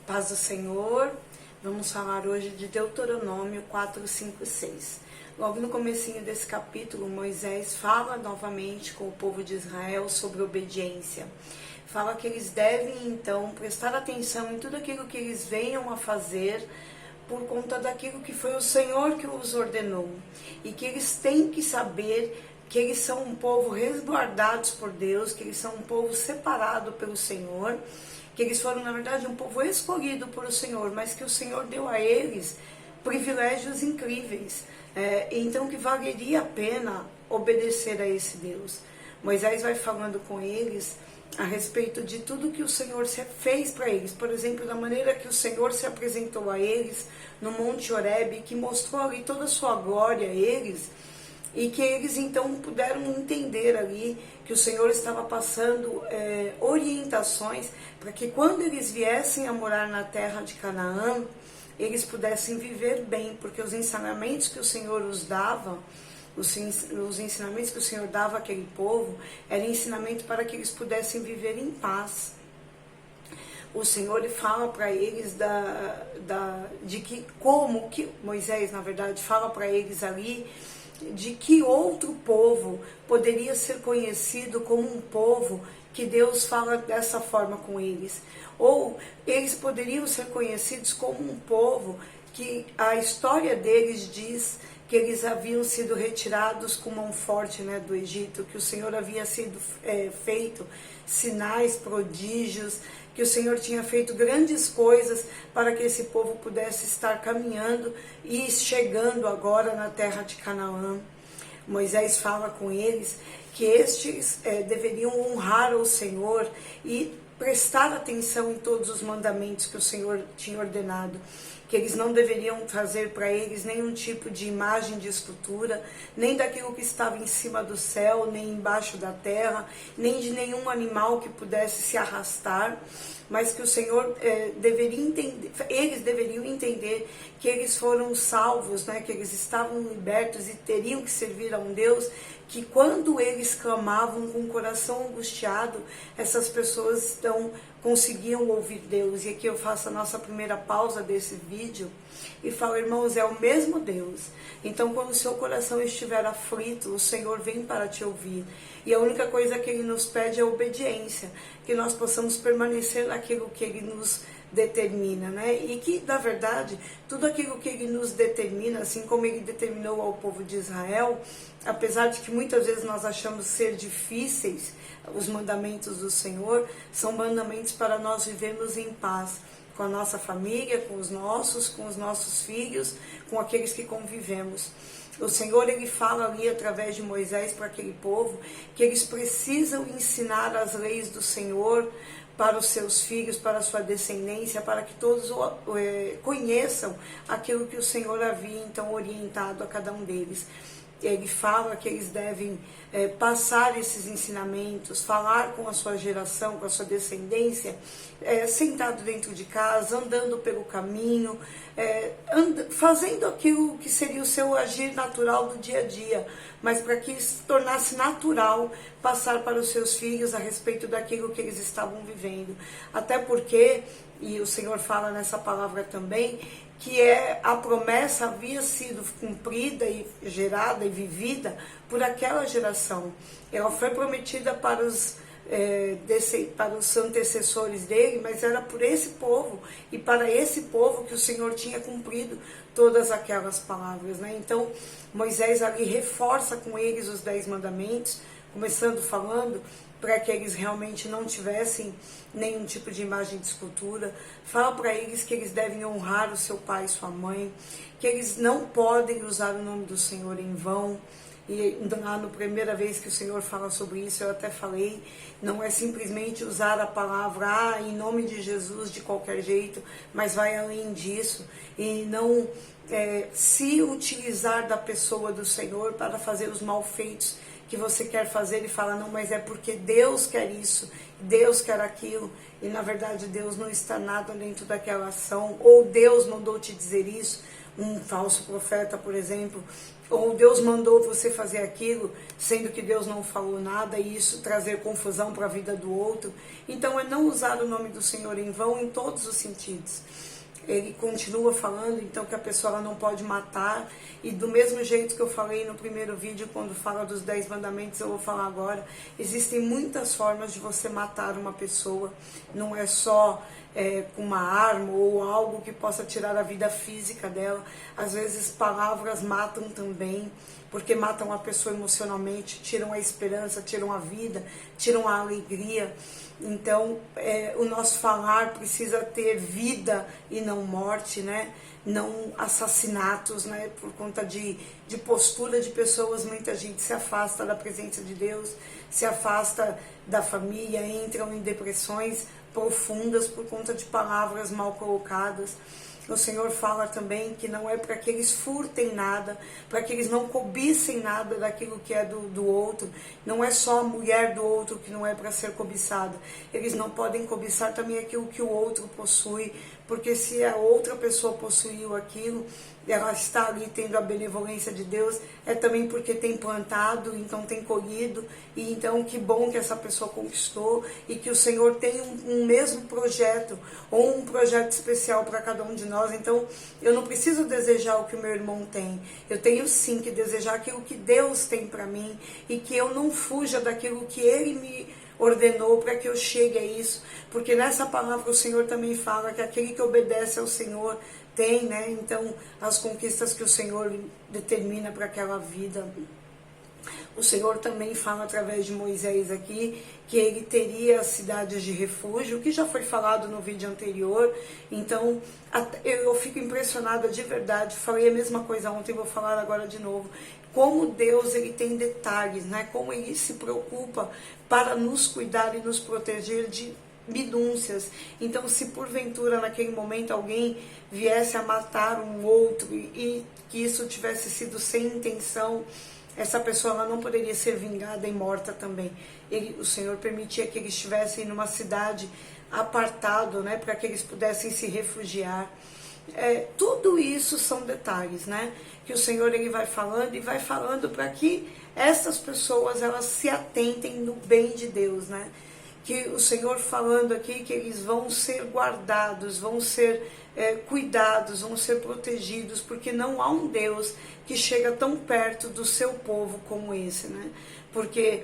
Paz do Senhor. Vamos falar hoje de Deuteronômio 4, 5 e 6. Logo no comecinho desse capítulo, Moisés fala novamente com o povo de Israel sobre obediência. Fala que eles devem, então, prestar atenção em tudo aquilo que eles venham a fazer por conta daquilo que foi o Senhor que os ordenou. E que eles têm que saber que eles são um povo resguardados por Deus, que eles são um povo separado pelo Senhor, que eles foram, na verdade, um povo escolhido por o Senhor, mas que o Senhor deu a eles privilégios incríveis. Então que valeria a pena obedecer a esse Deus. Moisés vai falando com eles a respeito de tudo que o Senhor fez para eles. Por exemplo, da maneira que o Senhor se apresentou a eles no Monte Horebe, que mostrou ali toda a sua glória a eles, e que eles então puderam entender ali que o Senhor estava passando orientações para que quando eles viessem a morar na terra de Canaã, eles pudessem viver bem, porque os ensinamentos que o Senhor os dava, os ensinamentos que o Senhor dava àquele povo, era ensinamento para que eles pudessem viver em paz. O Senhor fala para eles Moisés, na verdade, fala para eles ali de que outro povo poderia ser conhecido como um povo que Deus fala dessa forma com eles. Ou eles poderiam ser conhecidos como um povo que a história deles diz que eles haviam sido retirados com mão forte, do Egito, que o Senhor havia sido feito sinais, prodígios, que o Senhor tinha feito grandes coisas para que esse povo pudesse estar caminhando e chegando agora na terra de Canaã. Moisés fala com eles que estes deveriam honrar o Senhor e prestar atenção em todos os mandamentos que o Senhor tinha ordenado, que eles não deveriam trazer para eles nenhum tipo de imagem de escultura, nem daquilo que estava em cima do céu, nem embaixo da terra, nem de nenhum animal que pudesse se arrastar, mas que o Senhor deveria entender, eles deveriam entender que eles foram salvos, que eles estavam libertos e teriam que servir a um Deus que quando eles clamavam com o coração angustiado, essas pessoas conseguiam ouvir Deus. E aqui eu faço a nossa primeira pausa desse vídeo e falo, irmãos, é o mesmo Deus. Então quando o seu coração estiver aflito, o Senhor vem para te ouvir. E a única coisa que Ele nos pede é obediência, que nós possamos permanecer naquilo que Ele nos determina, E que, na verdade, tudo aquilo que Ele nos determina, assim como Ele determinou ao povo de Israel, apesar de que muitas vezes nós achamos ser difíceis, os mandamentos do Senhor são mandamentos para nós vivermos em paz, com a nossa família, com os nossos filhos, com aqueles que convivemos. O Senhor, Ele fala ali através de Moisés para aquele povo que eles precisam ensinar as leis do Senhor para os seus filhos, para a sua descendência, para que todos conheçam aquilo que o Senhor havia então orientado a cada um deles. Ele fala que eles devem passar esses ensinamentos, falar com a sua geração, com a sua descendência, sentado dentro de casa, andando pelo caminho, fazendo aquilo que seria o seu agir natural do dia a dia, mas para que se tornasse natural passar para os seus filhos a respeito daquilo que eles estavam vivendo. Até porque, e o Senhor fala nessa palavra também, que a promessa havia sido cumprida e gerada e vivida por aquela geração. Ela foi prometida para os antecessores dele, mas era por esse povo, e para esse povo que o Senhor tinha cumprido todas aquelas palavras. Então, Moisés ali reforça com eles os 10 mandamentos, começando falando para que eles realmente não tivessem nenhum tipo de imagem de escultura. Fala para eles que eles devem honrar o seu pai e sua mãe, que eles não podem usar o nome do Senhor em vão. E lá na primeira vez que o Senhor fala sobre isso, eu até falei, não é simplesmente usar a palavra em nome de Jesus de qualquer jeito, mas vai além disso, e não se utilizar da pessoa do Senhor para fazer os malfeitos que você quer fazer e fala, não, mas é porque Deus quer isso, Deus quer aquilo, e na verdade Deus não está nada dentro daquela ação, ou Deus mandou te dizer isso. um falso profeta, por exemplo, ou Deus mandou você fazer aquilo, sendo que Deus não falou nada, e isso trazer confusão para a vida do outro. Então é não usar o nome do Senhor em vão em todos os sentidos. Ele continua falando, então, que a pessoa ela não pode matar, e do mesmo jeito que eu falei no primeiro vídeo, quando fala dos 10 mandamentos, eu vou falar agora, existem muitas formas de você matar uma pessoa, não é só com uma arma ou algo que possa tirar a vida física dela. Às vezes palavras matam também, porque matam a pessoa emocionalmente, tiram a esperança, tiram a vida, tiram a alegria. Então, o nosso falar precisa ter vida e não morte, né? Não assassinatos, né? Por conta de postura de pessoas, muita gente se afasta da presença de Deus, se afasta da família, entram em depressões profundas por conta de palavras mal colocadas. O Senhor fala também que não é para que eles furtem nada, para que eles não cobicem nada daquilo que é do outro. Não é só a mulher do outro que não é para ser cobiçada. Eles não podem cobiçar também aquilo que o outro possui, porque se a outra pessoa possuiu aquilo, ela está ali tendo a benevolência de Deus, é também porque tem plantado, então tem colhido, e então que bom que essa pessoa conquistou, e que o Senhor tem um mesmo projeto, ou um projeto especial para cada um de nós. Então eu não preciso desejar o que o meu irmão tem, eu tenho sim que desejar aquilo que Deus tem para mim, e que eu não fuja daquilo que Ele me ordenou para que eu chegue a isso, porque nessa palavra o Senhor também fala que aquele que obedece ao Senhor tem, né? Então, as conquistas que o Senhor determina para aquela vida. O Senhor também fala através de Moisés aqui que ele teria cidades de refúgio, que já foi falado no vídeo anterior. Então, eu fico impressionada de verdade. Falei a mesma coisa ontem, vou falar agora de novo. Como Deus ele tem detalhes, né? Como Ele se preocupa para nos cuidar e nos proteger de minúcias. Então, se porventura naquele momento alguém viesse a matar um outro e que isso tivesse sido sem intenção, essa pessoa ela não poderia ser vingada e morta também. O Senhor permitia que eles estivessem numa cidade apartado, né, para que eles pudessem se refugiar. Tudo isso são detalhes, né, que o Senhor ele vai falando e vai falando para que essas pessoas elas se atentem no bem de Deus, né? Que o Senhor falando aqui que eles vão ser guardados, vão ser cuidados, vão ser protegidos, porque não há um Deus que chega tão perto do seu povo como esse, né? Porque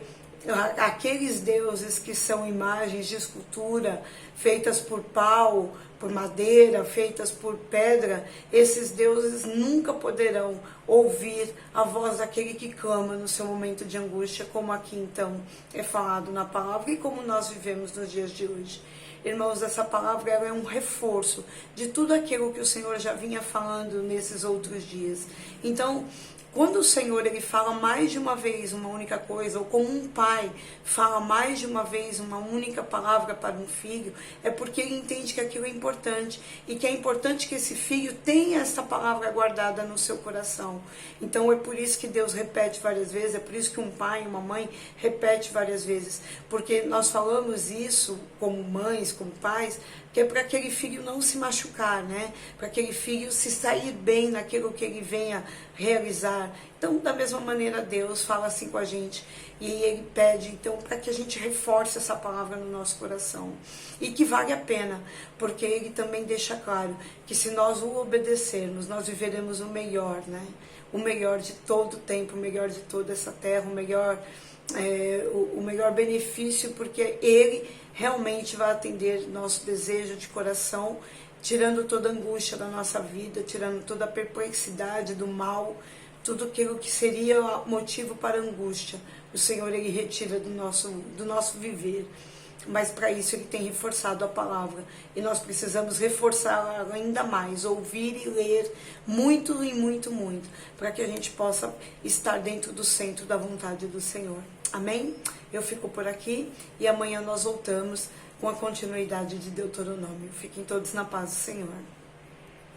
aqueles deuses que são imagens de escultura, feitas por pau, por madeira, feitas por pedra, esses deuses nunca poderão ouvir a voz daquele que clama no seu momento de angústia, como aqui então é falado na palavra e como nós vivemos nos dias de hoje. Irmãos, essa palavra ela é um reforço de tudo aquilo que o Senhor já vinha falando nesses outros dias. Então, quando o Senhor ele fala mais de uma vez uma única coisa, ou como um pai fala mais de uma vez uma única palavra para um filho, é porque ele entende que aquilo é importante, e que é importante que esse filho tenha essa palavra guardada no seu coração. Então é por isso que Deus repete várias vezes, é por isso que um pai e uma mãe repete várias vezes, porque nós falamos isso como mães, como pais, que é para aquele filho não se machucar, né? Para aquele filho se sair bem naquilo que ele venha realizar. Então, da mesma maneira, Deus fala assim com a gente, e Ele pede, então, para que a gente reforce essa palavra no nosso coração, e que vale a pena, porque Ele também deixa claro que se nós o obedecermos, nós viveremos o melhor, né? O melhor de todo o tempo, o melhor de toda essa terra, o melhor benefício, porque Ele realmente vai atender nosso desejo de coração, tirando toda a angústia da nossa vida, tirando toda a perplexidade do mal, tudo aquilo que seria motivo para angústia. O Senhor ele retira do nosso viver. Mas para isso Ele tem reforçado a palavra, e nós precisamos reforçá-la ainda mais, ouvir e ler muito e muito, muito, para que a gente possa estar dentro do centro da vontade do Senhor. Amém? Eu fico por aqui, e amanhã nós voltamos com a continuidade de Deuteronômio. Fiquem todos na paz do Senhor.